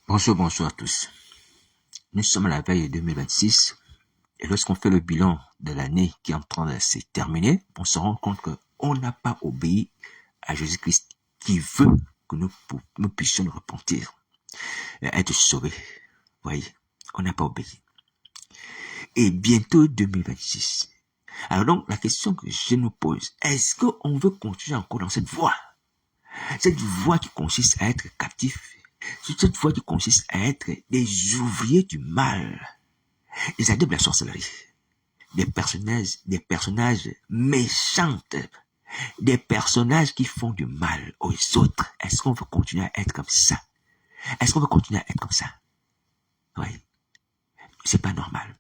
Bonjour à tous. Nous sommes à la veille de 2026 et lorsqu'on fait le bilan de l'année qui est en train de se terminer, on se rend compte qu'on n'a pas obéi à Jésus-Christ qui veut que nous puissions nous repentir et être sauvés. Vous voyez, on n'a pas obéi. Et bientôt 2026. Alors donc, la question que je nous pose, est-ce qu'on veut continuer encore dans cette voie? Cette voie qui consiste à être captif, cette voie qui consiste à être des ouvriers du mal, des adeptes de la sorcellerie, des personnages méchants, des personnages qui font du mal aux autres. Est-ce qu'on veut continuer à être comme ça? Est-ce qu'on veut continuer à être comme ça? Oui, c'est pas normal.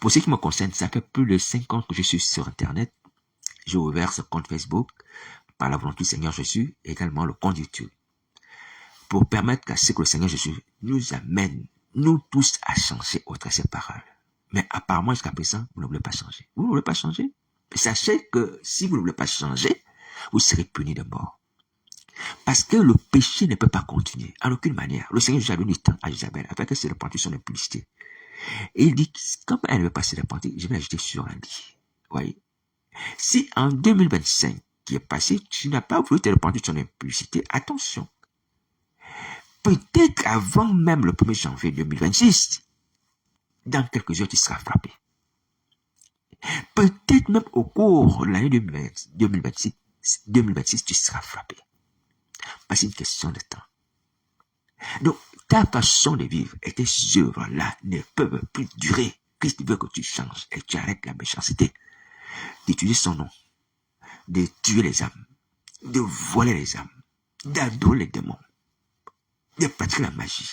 Pour ce qui me concerne, ça fait plus de 5 ans que je suis sur Internet. J'ai ouvert ce compte Facebook par la volonté du Seigneur Jésus, et également le compte YouTube, pour permettre à ce que le Seigneur Jésus nous amène, nous tous, à changer au travers de ses paroles. Mais apparemment, jusqu'à présent, vous ne voulez pas changer. Vous ne voulez pas changer? Sachez que si vous ne voulez pas changer, vous serez puni de mort. Parce que le péché ne peut pas continuer, en aucune manière. Le Seigneur Jésus a donné du temps à Isabelle, afin qu'elle se repentisse son impudicité. Et il dit, comme elle ne veut pas se repentir, je vais l'ajouter sur un lit. Vous voyez? Si en 2025, qui est passé, tu n'as pas voulu te repentir de son impudicité, attention. Peut-être avant même le 1er janvier 2026, dans quelques heures, tu seras frappé. Peut-être même au cours de l'année 2026, tu seras frappé. Parce que c'est une question de temps. Donc, ta façon de vivre et tes œuvres-là ne peuvent plus durer. Christ veut que tu changes et tu arrêtes la méchanceté, d'utiliser son nom, de tuer les âmes, de voler les âmes, d'adorer les démons, de pratiquer la magie,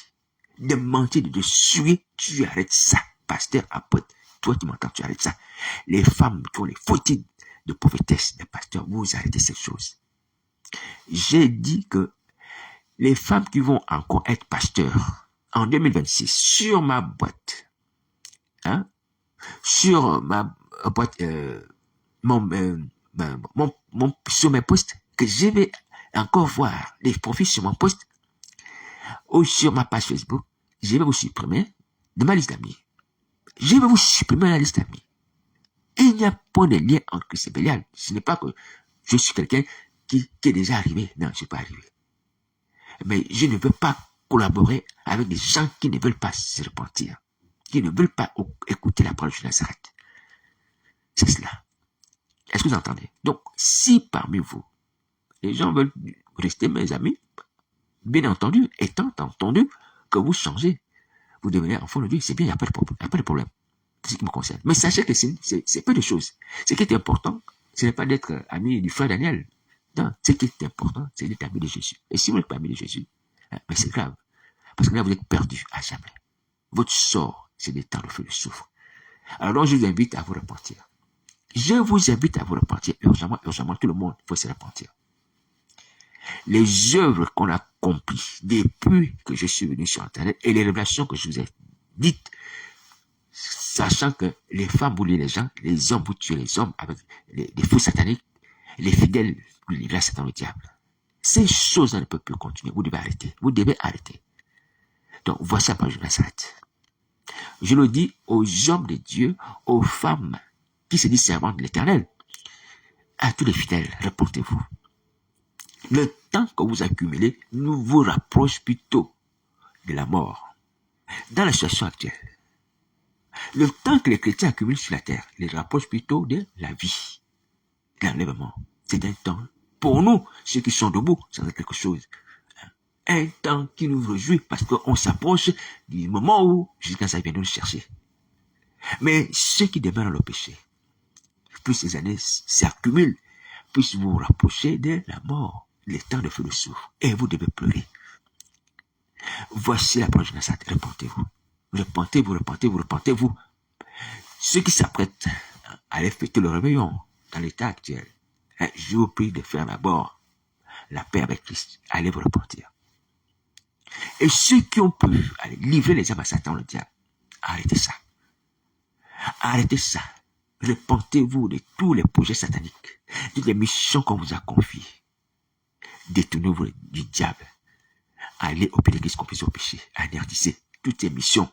de mentir, de suer. Tu arrêtes ça, pasteur, apôtre. Toi qui m'entends, tu arrêtes ça. Les femmes qui ont les faux titres de prophétesse, de pasteur, vous arrêtez ces choses. J'ai dit que les femmes qui vont encore être pasteurs en 2026 sur ma boîte, sur ma boîte, sur mes posts, que je vais encore voir les profils sur mon post ou sur ma page Facebook, je vais vous supprimer de ma liste d'amis. Je vais vous supprimer de la liste d'amis. Il n'y a pas de lien entre Christ et Bélial. Ce n'est pas que je suis quelqu'un qui est déjà arrivé. Non, je ne suis pas arrivé. Mais je ne veux pas collaborer avec des gens qui ne veulent pas se repentir, qui ne veulent pas écouter la parole de Nazareth. C'est cela. Est-ce que vous entendez? Donc, si parmi vous, les gens veulent rester mes amis, bien entendu, étant entendu que vous changez, vous devenez enfant de Dieu, c'est bien, il n'y a pas de problème. C'est ce qui me concerne. Mais sachez que c'est peu de choses. Ce qui est important, ce n'est pas d'être ami du frère Daniel. Non, ce qui est important, c'est d'être ami de Jésus. Et si vous n'êtes pas ami de Jésus, mais c'est grave. Parce que là, vous êtes perdu à jamais. Votre sort, c'est d'être dans le feu de soufre. Alors, je vous invite à vous repentir. Je vous invite à vous repentir. Urgemment, tout le monde, il faut se repentir. Les œuvres qu'on a accomplies depuis que je suis venu sur Internet et les révélations que je vous ai dites, sachant que les femmes voulaient les gens, les hommes vous tuez les hommes avec les fous sataniques, les fidèles vous livrent à Satan le diable. Ces choses-là ne peuvent plus continuer. Vous devez arrêter. Vous devez arrêter. Donc, voici la parole de Nazareth. Je le dis aux hommes de Dieu, aux femmes qui se disent servantes de l'Éternel, à tous les fidèles, repentez-vous. Le temps que vous accumulez nous vous rapproche plutôt de la mort. Dans la situation actuelle, le temps que les chrétiens accumulent sur la terre les rapproche plutôt de la vie, de l'enlèvement. C'est un temps, pour nous, ceux qui sont debout, ça veut dire quelque chose. Un temps qui nous réjouit parce qu'on s'approche du moment où Jésus vient nous chercher. Mais ceux qui demeurent dans le péché, plus ces années s'accumulent, plus vous vous rapprochez de la mort, les temps de feu de soufre, et vous devez pleurer. Voici la parole de Nazareth, repentez-vous. Repentez-vous, repentez-vous, repentez-vous. Ceux qui s'apprêtent à aller fêter le réveillon dans l'état actuel, je vous prie de faire d'abord la paix avec Christ. Allez vous repentir. Et ceux qui ont pu aller livrer les âmes à Satan, le diable, arrêtez ça. Arrêtez ça. Repentez-vous de tous les projets sataniques, de toutes les missions qu'on vous a confiées. Détournez-vous du diable. Allez au pédégriste complice au péché, anéantissez toutes ces missions.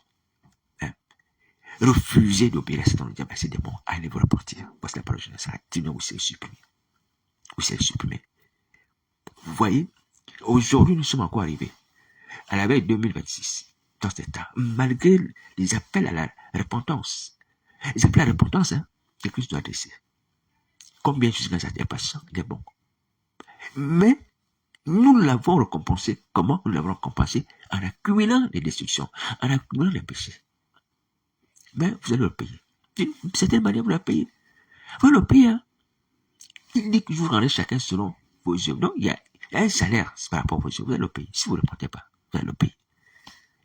Hein. Refusez d'obéir à Satan, le diable, à ces démons. Allez vous repentir. Voici la parole de Nazareth. Sinon, vous serez supprimé. Vous serez supprimé. Vous voyez, aujourd'hui, nous sommes encore arrivés à la veille 2026, dans cet état, malgré les appels à la repentance. Les appels à la repentance, hein, que Christ doit adresser. Combien de choses est patient, il est bon. Mais, nous l'avons récompensé. Comment nous l'avons récompensé? En accumulant les destructions, en accumulant les péchés. Mais vous allez le payer. D'une certaine manière, vous le payez. Vous le payez. Hein? Il dit que vous rendez chacun selon vos œuvres. Donc, il y a un salaire par rapport à vos œuvres. Vous allez le payer. Si vous ne le prenez pas, vous allez le payer.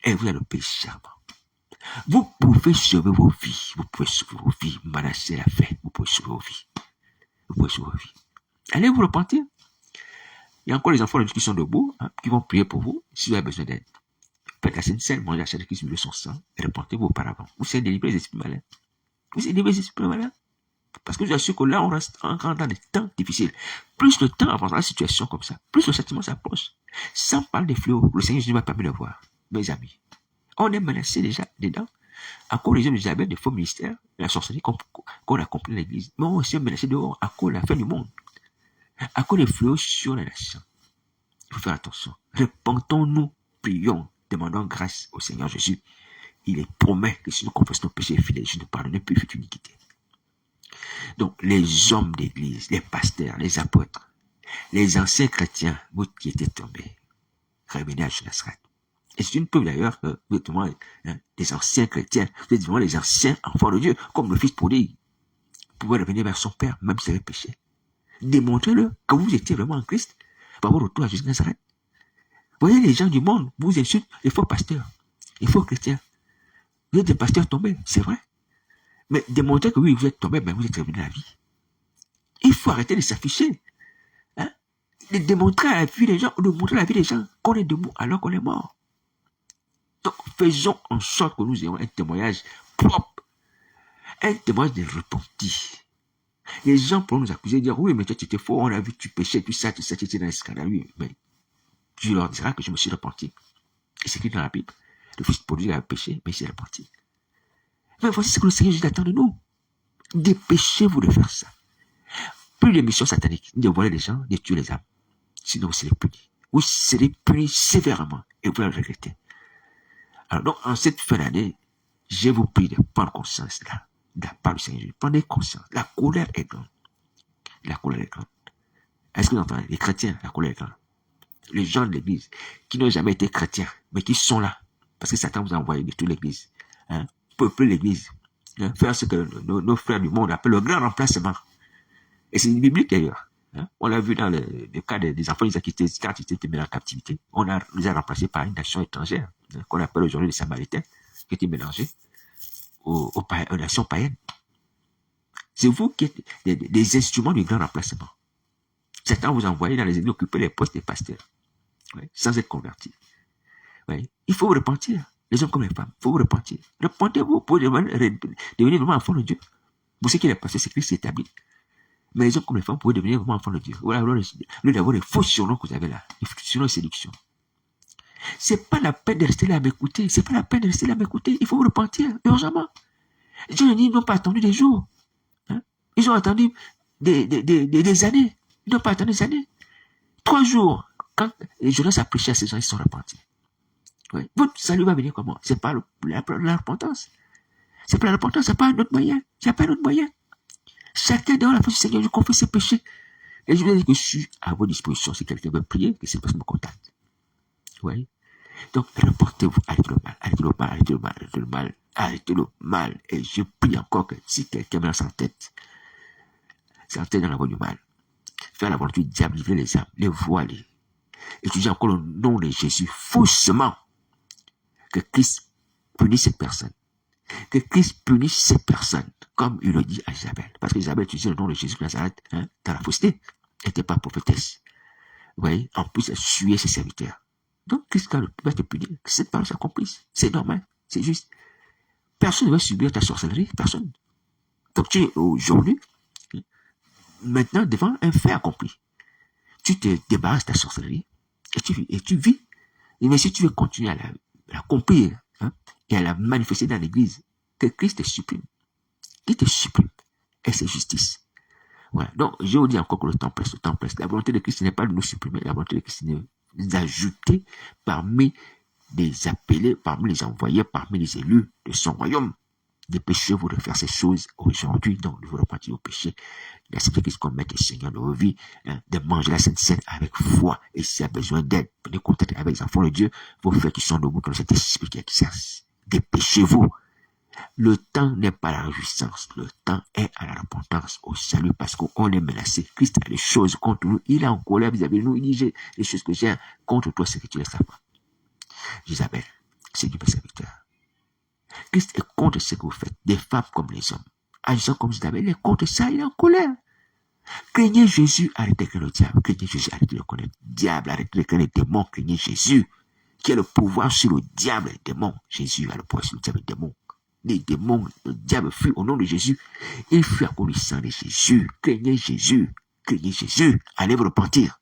Et vous allez le payer chèrement. Vous pouvez sauver vos vies. Vous pouvez sauver vos vies. Manassé l'a fait. Vous pouvez sauver vos vies. Vous pouvez sauver vos vies. Allez vous repentir. Il y a encore les enfants de Dieu qui sont debout, hein, qui vont prier pour vous si vous avez besoin d'aide. Faites la Sainte Seine, mangez la chair de Christ, de son sang, et repentez-vous auparavant. Vous serez délivrés des esprits malins. Vous serez délivrés des esprits malins. Parce que je vous assure que là, on reste encore dans des temps difficiles. Plus le temps avance dans la situation comme ça, plus le châtiment s'approche. Sans parler des fléaux, le Seigneur Jésus m'a permis de voir. Mes amis, on est menacé déjà dedans. À cause des hommes d'Isabelle, des faux ministères, la sorcellerie qu'on a compris dans l'église. Mais on est aussi menacé dehors à cause de la fin du monde. À cause des fléaux sur la nation. Il faut faire attention. Repentons-nous, prions, demandons grâce au Seigneur Jésus. Il est promet que si nous confessons nos péchés, fidèles, je ne pardonne plus toute iniquité. Donc, les hommes d'église, les pasteurs, les apôtres, les anciens chrétiens, vous qui étaient tombés, revenez à Nazareth. Et c'est une preuve d'ailleurs que vous êtes vraiment des anciens chrétiens, vous êtes vraiment les anciens enfants de Dieu, comme le fils prodigue. Vous pouvez revenir vers son père, même s'il avait péché. Démontrez-le que vous étiez vraiment en Christ par votre retour à Jésus Nazareth. Vous voyez les gens du monde, vous insultent les faux pasteurs, les faux chrétiens. Vous êtes des pasteurs tombés, c'est vrai. Mais démontrez que oui, vous êtes tombés, mais vous êtes revenus à la vie. Il faut arrêter de s'afficher. Hein? De démontrer à la vie des gens, de montrer à la vie des gens qu'on est debout alors qu'on est mort. Donc, faisons en sorte que nous ayons un témoignage propre. Un témoignage de repenti. Les gens pourront nous accuser, dire, oui, mais toi, tu étais faux, on a vu, tu péchais, tu étais dans les scandales. Oui, mais tu leur diras que je me suis repenti. Et c'est écrit dans la Bible. Le fils prodigue a péché, mais il s'est repenti. Mais voici ce que le Seigneur Jésus attend de nous. Dépêchez-vous de faire ça. Plus les missions sataniques, de voler les gens, de tuer les âmes. Sinon, vous serez punis. Vous serez punis sévèrement et vous allez le regretter. Alors donc, en cette fin d'année, je vous prie de prendre conscience là, de la part du Seigneur Jésus. Prenez conscience. La colère est grande. La colère est grande. Est-ce que vous entendez? Les chrétiens, la colère est grande. Les gens de l'église, qui n'ont jamais été chrétiens, mais qui sont là, parce que Satan vous a envoyé de toute l'église, hein, peupler l'église, hein, faire ce que nos frères du monde appellent le grand remplacement. Et c'est biblique d'ailleurs. Hein. On l'a vu dans le cas des enfants d'Isaac quand ils étaient mis en captivité. On les a remplacés par une nation étrangère, hein, qu'on appelle aujourd'hui les Samaritains, qui étaient mélangés aux nations païennes. C'est vous qui êtes des instruments du grand remplacement. Satan vous a envoyé dans les églises occuper les postes des pasteurs, ouais, sans être convertis. Ouais. Il faut vous repentir, les hommes comme les femmes. Il faut vous repentir. Repentez-vous pour devenir vraiment enfant de Dieu. Vous savez qu'il est passé, c'est Christ établi. Mais les hommes comme les femmes, vous pouvez devenir vraiment enfants de Dieu. Voilà, le d'avoir les faux surnoms que vous avez là, les surnoms de séduction. C'est pas la peine de rester là à m'écouter. C'est pas la peine de rester là à m'écouter. Il faut vous repentir, urgemment. Les gens n'ont pas attendu des jours. Hein? Ils ont attendu des années. Ils n'ont pas attendu des années. 3 jours, quand Jonas a prêché à ces gens, ils sont repentis. Oui. Votre salut va venir comment? C'est pas la repentance. C'est pas la repentance, c'est pas un autre moyen. C'est pas un autre moyen. Chacun dans la face du Seigneur, je confie ses péchés. Et je vous dis que je suis à votre disposition. Si quelqu'un veut prier, que cette personne me contacte. Oui. Donc, reportez-vous, arrêtez le mal, arrêtez le mal, arrêtez le mal, arrêtez le mal, arrêtez le mal. Et je prie encore que si quelqu'un met dans sa tête dans la voie du mal, faire la volonté du diable, livrer les âmes, les voiler, étudier encore le nom de Jésus faussement, que Christ punisse cette personne. Que Christ punisse cette personne, comme il le dit à Isabelle. Parce qu'Isabelle utilisait le nom de Jésus de Nazareth, hein, dans la fausseté. Elle n'était pas prophétesse. Vous voyez, en plus, elle suait ses serviteurs. Donc, Christ va te punir, que cette parole s'accomplisse. C'est normal, c'est juste. Personne ne va subir ta sorcellerie, personne. Donc, tu es aujourd'hui, maintenant, devant un fait accompli. Tu te débarrasses de ta sorcellerie, et tu vis Mais si tu veux continuer à l'accomplir, hein, et à la manifester dans l'église, que Christ te supprime. Qu'il te supprime. Et c'est justice. Voilà. Donc, je vous dis encore que le temps presse, le temps presse. La volonté de Christ n'est pas de nous supprimer, la volonté de Christ est de nous ajouter parmi les appelés, parmi les envoyés, parmi les élus de son royaume. Dépêchez-vous de faire ces choses aujourd'hui, donc de vous repentir au péché, d'accepter Christ comme maître et Seigneur de vos vies, hein, de manger la Sainte Seine avec foi, et s'il y a besoin d'aide, prenez contact avec les enfants de Dieu, vos frères qui sont debout, comme cet esprit qui exerce. Dépêchez-vous. Le temps n'est pas à la réjouissance, le temps est à la repentance, au salut, parce qu'on est menacé. Christ a des choses contre nous, il est en colère vis-à-vis de nous, il dit, j'ai les choses que j'ai contre toi, c'est que tu ne les sais pas. Isabelle, c'est du serviteur. Christ est contre ce que vous faites, des femmes comme les hommes. Agissant comme Isabelle, il est contre ça, il est en colère. Craignez Jésus, arrêtez de craindre le diable. Craignez Jésus, arrêtez de connaître le diable, arrêtez de craindre les démons. Craignez Jésus, qui a le pouvoir sur le diable et les démons. Jésus a le pouvoir sur le diable et les démons. Les démons, le diable fuit au nom de Jésus. Il fuit à cause du sang de Jésus. Craignez Jésus. Craignez Jésus. Allez vous repentir.